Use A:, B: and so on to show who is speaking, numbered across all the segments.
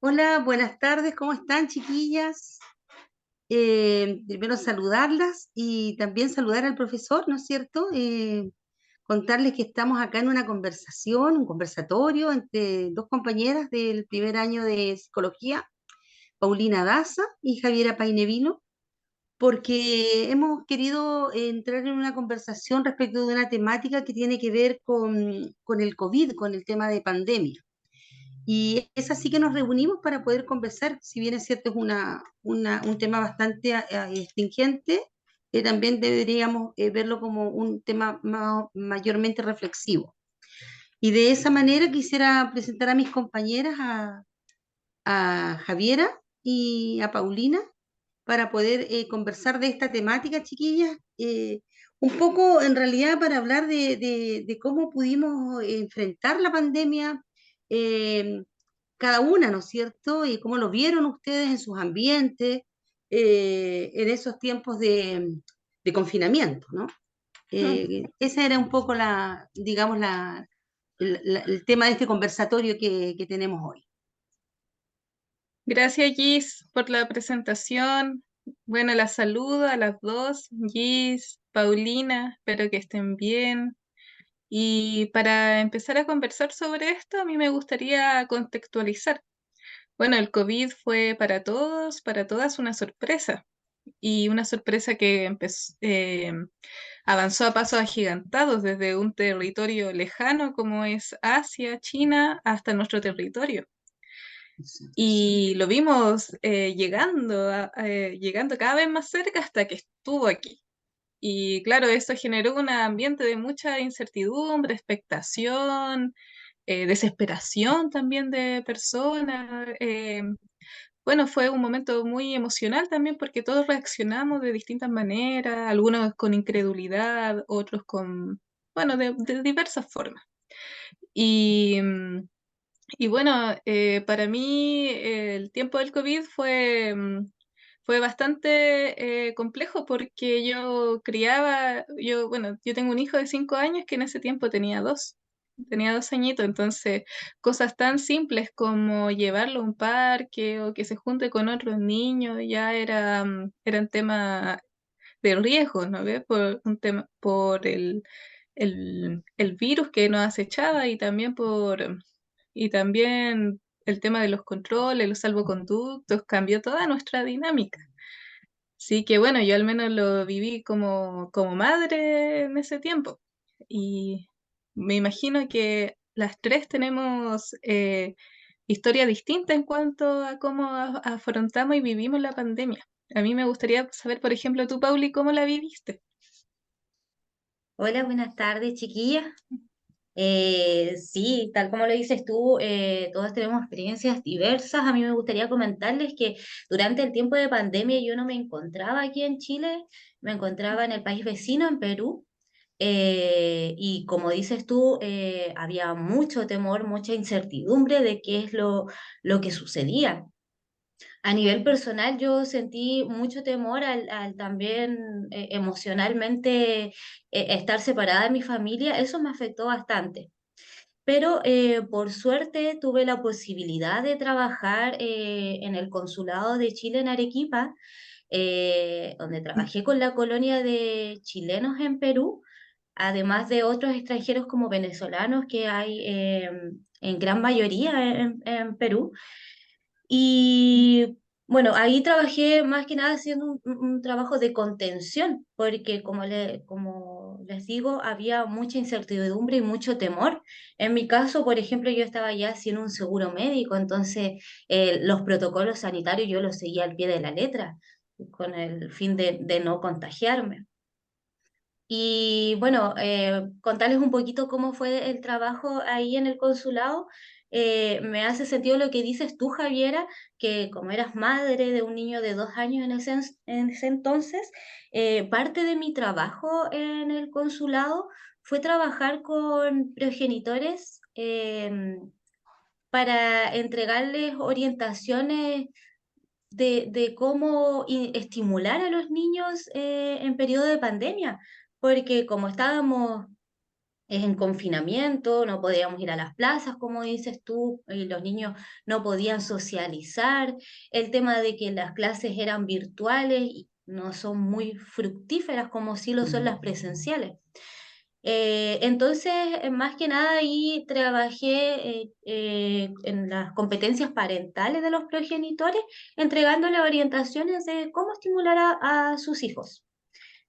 A: Hola, buenas tardes, ¿cómo están, chiquillas? Primero saludarlas y también saludar al profesor, ¿no es cierto? Contarles que estamos acá en una conversación, un conversatorio entre dos compañeras del primer año de psicología, Paulina Daza y Javiera Painevino, porque hemos querido entrar en una conversación respecto de una temática que tiene que ver con el COVID, con el tema de pandemia. Y es así que nos reunimos para poder conversar, si bien es cierto, es un tema bastante stringente, también deberíamos verlo como un tema mayormente reflexivo. Y de esa manera quisiera presentar a mis compañeras, a Javiera y a Paulina, para poder conversar de esta temática, chiquillas, un poco en realidad para hablar de cómo pudimos enfrentar la pandemia, eh, cada una, ¿no es cierto? Y cómo lo vieron ustedes en sus ambientes, en esos tiempos de confinamiento, ¿no?
B: Mm.
A: Esa era un poco digamos, el tema de este conversatorio que tenemos hoy.
B: Gracias, Gis, por la presentación. Bueno, las saludo a las dos, Gis, Paulina, espero que estén bien. Y para empezar a conversar sobre esto, a mí me gustaría contextualizar. Bueno, el COVID fue para todos, para todas una sorpresa, y una sorpresa que avanzó a pasos agigantados desde un territorio lejano como es Asia, China, hasta nuestro territorio. Y lo vimos llegando cada vez más cerca hasta que estuvo aquí. Y claro, eso generó un ambiente de mucha incertidumbre, expectación, desesperación también de personas. Bueno, fue un momento muy emocional también porque todos reaccionamos de distintas maneras, algunos con incredulidad, otros con, bueno, de diversas formas. Y, y bueno, para mí el tiempo del COVID fue bastante complejo porque bueno, yo tengo un hijo de 5 años que en ese tiempo tenía 2 añitos, entonces cosas tan simples como llevarlo a un parque o que se junte con otros niños ya eran temas de riesgo, ¿no ves? Por un tema, por el virus que nos acechaba y también el tema de los controles, los salvoconductos, cambió toda nuestra dinámica. Sí que bueno, yo al menos lo viví como madre en ese tiempo. Y me imagino que las tres tenemos historias distintas en cuanto a cómo afrontamos y vivimos la pandemia. A mí me gustaría saber, por ejemplo, tú, Pauli, ¿cómo la viviste?
C: Hola, buenas tardes, chiquillas. Sí, tal como lo dices tú, todas tenemos experiencias diversas. A mí me gustaría comentarles que durante el tiempo de pandemia yo no me encontraba aquí en Chile, me encontraba en el país vecino, en Perú. Y como dices tú, había mucho temor, mucha incertidumbre de qué es lo que sucedía. A nivel personal, yo sentí mucho temor al también emocionalmente estar separada de mi familia. Eso me afectó bastante. Pero por suerte tuve la posibilidad de trabajar en el Consulado de Chile en Arequipa, donde trabajé con la colonia de chilenos en Perú, además de otros extranjeros como venezolanos que hay en gran mayoría en Perú. Y bueno, ahí trabajé más que nada haciendo un trabajo de contención, porque como les digo, había mucha incertidumbre y mucho temor. En mi caso, por ejemplo, yo estaba ya haciendo un seguro médico, entonces los protocolos sanitarios yo los seguía al pie de la letra, con el fin de no contagiarme. Y bueno, contarles un poquito cómo fue el trabajo ahí en el consulado. Me hace sentido lo que dices tú, Javiera, que como eras madre de un niño de 2 años en ese entonces, parte de mi trabajo en el consulado fue trabajar con progenitores para entregarles orientaciones de cómo estimular a los niños en periodo de pandemia, porque como estábamos en confinamiento, no podíamos ir a las plazas, como dices tú, y los niños no podían socializar, el tema de que las clases eran virtuales y no son muy fructíferas como sí lo son las presenciales. Entonces, más que nada ahí trabajé en las competencias parentales de los progenitores, entregándole orientaciones de cómo estimular a sus hijos.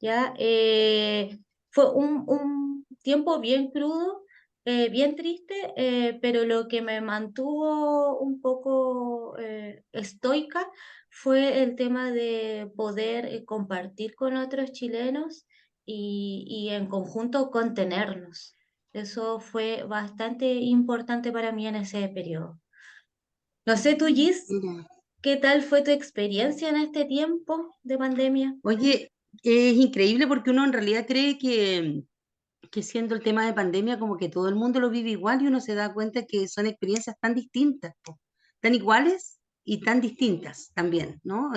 C: ¿Ya? Fue un tiempo bien crudo, bien triste, pero lo que me mantuvo un poco estoica fue el tema de poder compartir con otros chilenos y en conjunto contenernos. Eso fue bastante importante para mí en ese periodo. No sé tú, Gis,
A: Mira.
C: ¿qué tal fue tu experiencia en este tiempo de pandemia?
A: Oye, es increíble porque uno en realidad cree que siendo el tema de pandemia como que todo el mundo lo vive igual y uno se da cuenta que son experiencias tan distintas, po, tan iguales y tan distintas también, ¿no?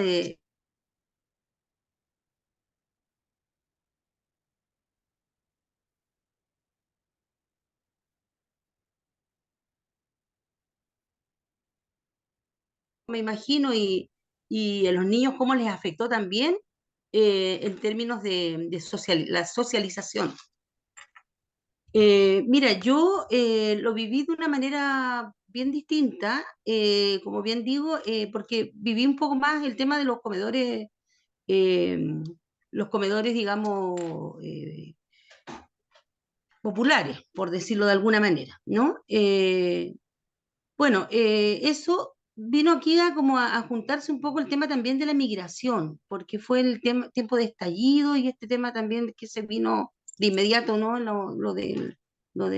A: Me imagino y a los niños cómo les afectó también en términos de la socialización. Mira, yo lo viví de una manera bien distinta, como bien digo, porque viví un poco más el tema de eh, los comedores, digamos, populares, por decirlo de alguna manera, ¿no? Bueno, eso vino aquí a juntarse un poco el tema también de la migración, porque fue el tiempo de estallido y este tema también que se vino de inmediato, ¿no? Lo de lo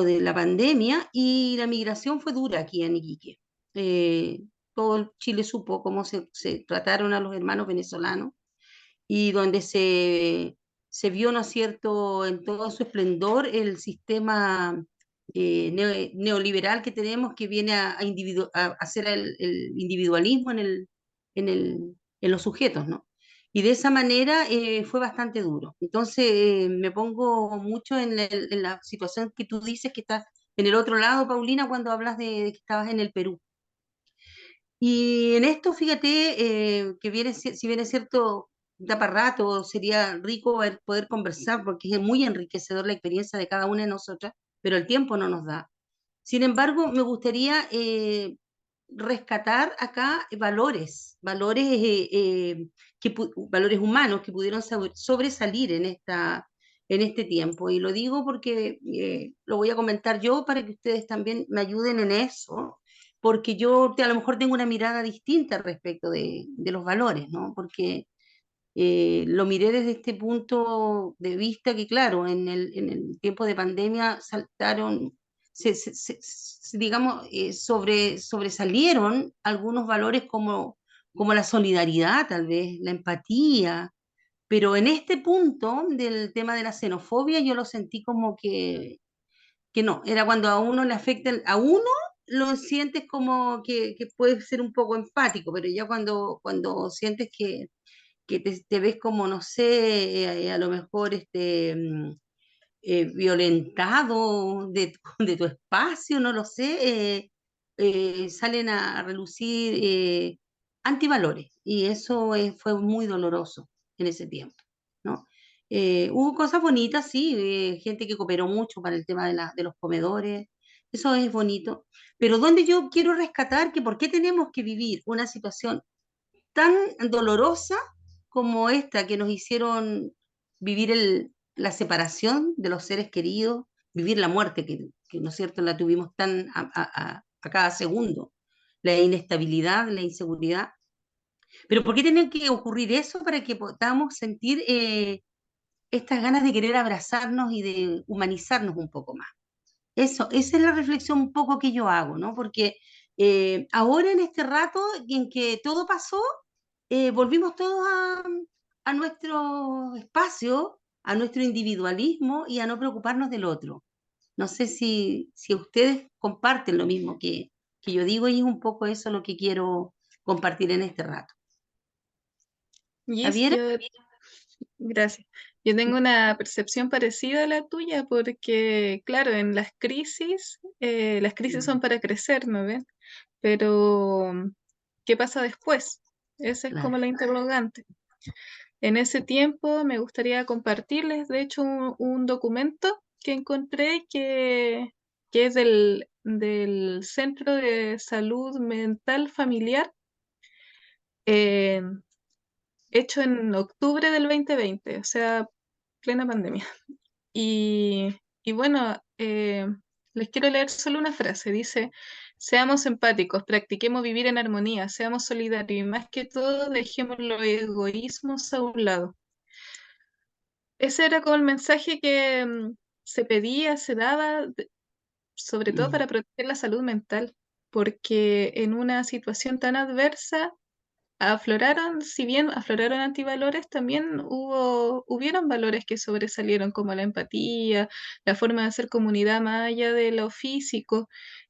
A: de la pandemia y la migración fue dura aquí en Iquique. Eh, Todo el Chile supo cómo se trataron a los hermanos venezolanos y donde se vio, ¿no es cierto?, en todo su esplendor el sistema neoliberal que tenemos que viene a hacer el individualismo en los sujetos, ¿no? Y de esa manera fue bastante duro. Entonces me pongo mucho en la situación que tú dices que estás en el otro lado, Paulina, cuando hablas de que estabas en el Perú. Y en esto, fíjate, que viene, si bien es cierto, da para rato, sería rico poder conversar porque es muy enriquecedor la experiencia de cada una de nosotras, pero el tiempo no nos da. Sin embargo, me gustaría rescatar acá valores humanos que pudieron sobresalir en este tiempo. Y lo digo porque lo voy a comentar yo para que ustedes también me ayuden en eso, porque yo a lo mejor tengo una mirada distinta respecto de los valores, ¿no? Porque lo miré desde este punto de vista que, claro, en el tiempo de pandemia saltaron, digamos, sobresalieron algunos valores como la solidaridad, tal vez, la empatía, pero en este punto del tema de la xenofobia yo lo sentí como que no, era cuando a uno le afecta, a uno lo sientes como que puede ser un poco empático, pero ya cuando sientes que te ves como, no sé, a lo mejor violentado de tu espacio, no lo sé, salen a relucir antivalores y eso fue muy doloroso en ese tiempo, ¿no? Hubo cosas bonitas, sí, gente que cooperó mucho para el tema de los comedores, eso es bonito, pero donde yo quiero rescatar que por qué tenemos que vivir una situación tan dolorosa como esta que nos hicieron vivir la separación de los seres queridos, vivir la muerte, ¿no es cierto?, la tuvimos tan a cada segundo, la inestabilidad, la inseguridad. Pero ¿por qué tiene que ocurrir eso para que podamos sentir estas ganas de querer abrazarnos y de humanizarnos un poco más? Esa es la reflexión un poco que yo hago, ¿no? Porque ahora en este rato en que todo pasó, volvimos todos a nuestro espacio, a nuestro individualismo y a no preocuparnos del otro. No sé si ustedes comparten lo mismo que yo digo y es un poco eso lo que quiero compartir en este rato.
B: Yes,
A: ¿Javiera?
B: yo, gracias. Yo tengo una percepción parecida a la tuya porque, claro, en las crisis son para crecer, ¿no ven? Pero, ¿qué pasa después? Esa es como
A: Claro.
B: la interrogante. En ese tiempo me gustaría compartirles, de hecho, un documento que encontré que es del Centro de Salud Mental Familiar, eh, hecho en octubre del 2020, o sea, plena pandemia. Y bueno, les quiero leer solo una frase. Dice, seamos empáticos, practiquemos vivir en armonía, seamos solidarios y más que todo dejemos los egoísmos a un lado. Ese era como el mensaje que se pedía, se daba, sobre todo
A: Mm,
B: para proteger la salud mental, porque en una situación tan adversa afloraron, si bien afloraron antivalores, también hubieron valores que sobresalieron, como la empatía, la forma de hacer comunidad más allá de lo físico,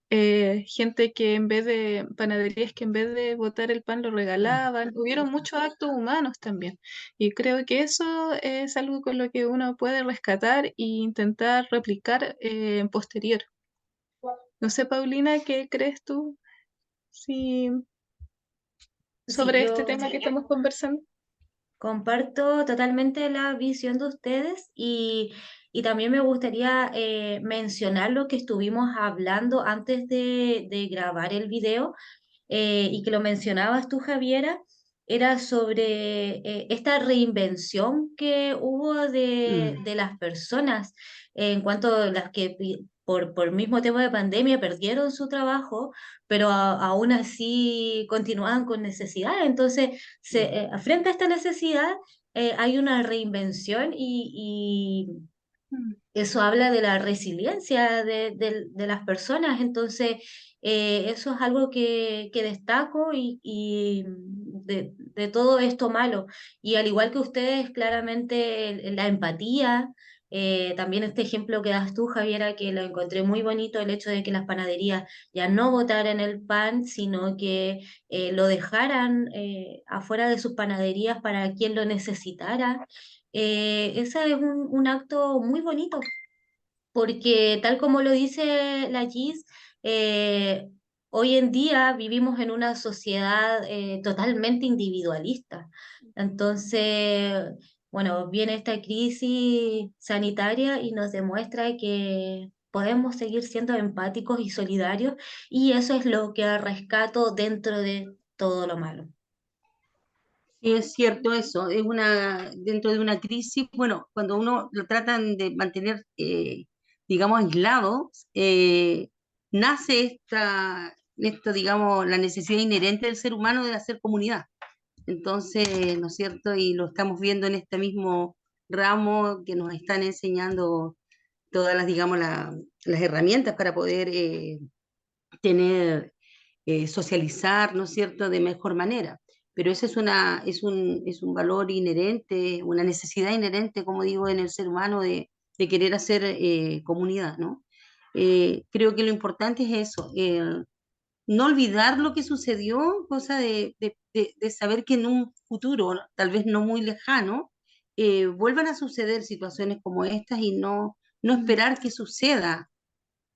B: gente que en vez de, panaderías que en vez de botar el pan lo
A: mm.
B: regalaban, hubieron muchos actos humanos también. Y creo que eso es algo con lo que uno puede rescatar e intentar replicar en posterior. No sé, Paulina, ¿qué crees tú si,
C: Sí,
B: sobre este
C: yo
B: tema que estamos conversando?
C: comparto totalmente la visión de ustedes y también me gustaría mencionar lo que estuvimos hablando antes de grabar el video y que lo mencionabas tú, Javiera, era sobre esta reinvención que hubo
A: Mm,
C: de las personas en cuanto a las que por mismo tema de pandemia perdieron su trabajo, pero aún así continuaban con necesidad. Entonces,
A: mm,
C: frente a esta necesidad, hay una reinvención
B: Mm.
C: eso habla de la resiliencia de las personas, entonces eso es algo que destaco y de todo esto malo. Y al igual que ustedes, claramente la empatía, también este ejemplo que das tú, Javiera, que lo encontré muy bonito, el hecho de que las panaderías ya no botaran el pan, sino que lo dejaran afuera de sus panaderías para quien lo necesitara. Ese es un acto muy bonito, porque tal como lo dice la Gis, eh, hoy en día vivimos en una sociedad totalmente individualista. Entonces, bueno, viene esta crisis sanitaria y nos demuestra que podemos seguir siendo empáticos y solidarios, y eso es lo que rescato dentro de todo lo malo.
A: Sí, es cierto eso, es dentro de una crisis, bueno, cuando uno lo tratan de mantener, digamos, aislado, nace digamos, la necesidad inherente del ser humano de hacer comunidad. Entonces, ¿no es cierto? Y lo estamos viendo en este mismo ramo que nos están enseñando todas las, digamos, las herramientas para poder tener, socializar, ¿no es cierto?, de mejor manera. Pero ese es un valor inherente, una necesidad inherente, como digo, en el ser humano de querer hacer comunidad, ¿no? Creo que lo importante es eso, no olvidar lo que sucedió, cosa de saber que en un futuro, tal vez no muy lejano, vuelvan a suceder situaciones como estas y no esperar que suceda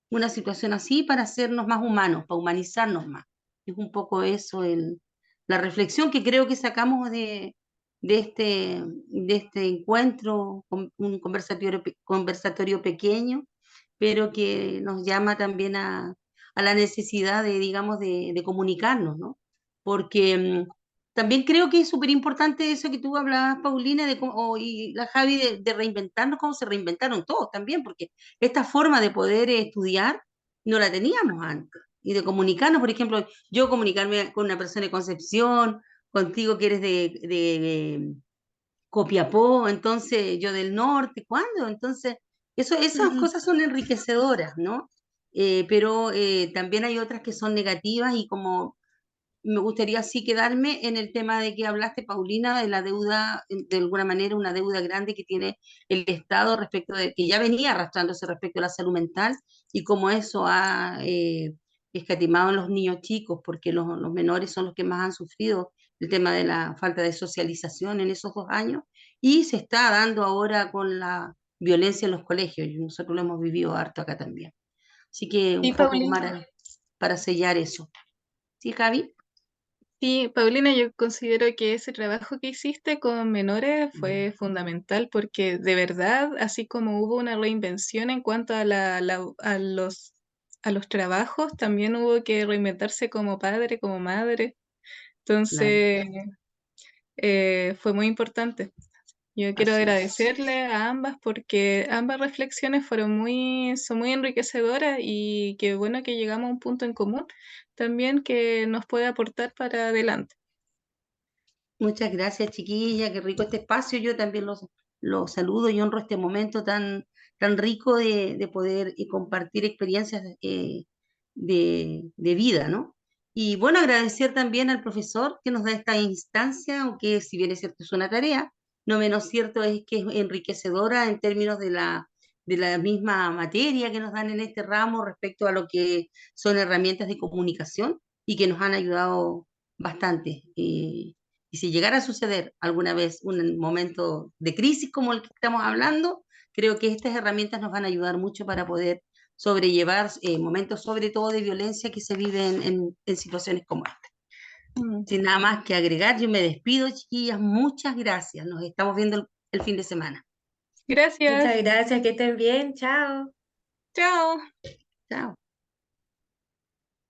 A: una situación así para hacernos más humanos, para humanizarnos más. Es un poco eso la reflexión que creo que sacamos de este encuentro, un conversatorio pequeño, pero que nos llama también a la necesidad de, digamos, de comunicarnos, ¿no? Porque también creo que es súper importante eso que tú hablabas, Paulina, y la Javi, de reinventarnos, cómo se reinventaron todos también, porque esta forma de poder estudiar no la teníamos antes. Y de comunicarnos, por ejemplo, yo comunicarme con una persona de Concepción, contigo que eres de Copiapó, entonces yo del norte, ¿cuándo? Entonces, esas
B: Ujú.
A: cosas son enriquecedoras, ¿no? Pero también hay otras que son negativas y como me gustaría sí quedarme en el tema de que hablaste, Paulina, de la deuda, de alguna manera, una deuda grande que tiene el Estado respecto de, que ya venía arrastrándose respecto a la salud mental y cómo eso ha escatimado en los niños chicos, porque los menores son los que más han sufrido el tema de la falta de socialización en esos 2 años y se está dando ahora con la violencia en los colegios, y nosotros lo hemos vivido harto acá también. Así que un
B: Sí,
A: poco
B: Paulina.
A: para sellar eso. ¿Sí, Javi?
B: Sí, Paulina, yo considero que ese trabajo que hiciste con menores fue fundamental porque de verdad, así como hubo una reinvención en cuanto a, a los trabajos, también hubo que reinventarse como padre, como madre.
A: Claro,
B: Entonces, fue muy importante. Yo quiero
A: así es.
B: agradecerle a ambas porque ambas reflexiones fueron son muy enriquecedoras y qué bueno que llegamos a un punto en común también que nos puede aportar para adelante.
A: Muchas gracias, chiquilla, qué rico este espacio. Yo también los saludo y honro este momento tan rico de poder compartir experiencias de vida, ¿no? Y bueno, agradecer también al profesor que nos da esta instancia, aunque si bien es cierto es una tarea, no menos cierto es que es enriquecedora en términos de la misma materia que nos dan en este ramo respecto a lo que son herramientas de comunicación y que nos han ayudado bastante. Y si llegara a suceder alguna vez un momento de crisis como el que estamos hablando, creo que estas herramientas nos van a ayudar mucho para poder sobrellevar momentos, sobre todo de violencia que se viven en situaciones como esta.
B: Mm.
A: Sin nada más que agregar, yo me despido, chiquillas. Muchas gracias. Nos estamos viendo el fin de semana.
B: Gracias.
C: Muchas gracias, que estén bien, chao.
B: Chao.
A: Chao.